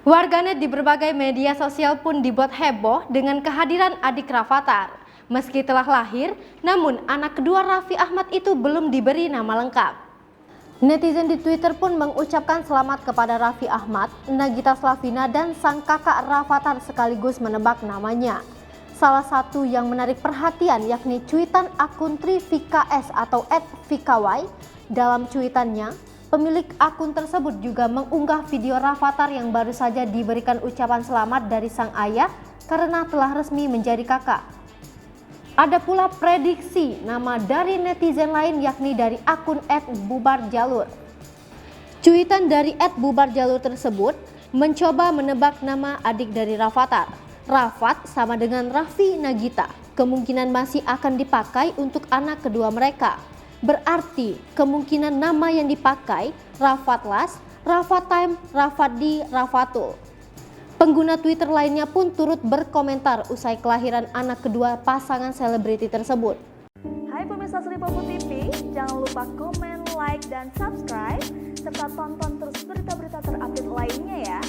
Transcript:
Warganet di berbagai media sosial pun dibuat heboh dengan kehadiran adik Rafathar. Meski telah lahir, namun anak kedua Raffi Ahmad itu belum diberi nama lengkap. Netizen di Twitter pun mengucapkan selamat kepada Raffi Ahmad, Nagita Slavina, dan sang kakak Rafathar sekaligus menebak namanya. Salah satu yang menarik perhatian yakni cuitan akun TriVKS atau @VKY. Dalam cuitannya, pemilik akun tersebut juga mengunggah video Rafathar yang baru saja diberikan ucapan selamat dari sang ayah karena telah resmi menjadi kakak. Ada pula prediksi nama dari netizen lain yakni dari akun @bubarjalur. Cuitan dari @bubarjalur tersebut mencoba menebak nama adik dari Rafathar. Rafat sama dengan Raffi Nagita, kemungkinan masih akan dipakai untuk anak kedua mereka. Berarti kemungkinan nama yang dipakai Rafatlas, Rafatime, Rafadi, Rafatul. Pengguna Twitter lainnya pun turut berkomentar usai kelahiran anak kedua pasangan selebriti tersebut. Hai pemirsa Sri Popo TV, jangan lupa komen, like, dan subscribe, serta tonton terus berita-berita terupdate lainnya ya.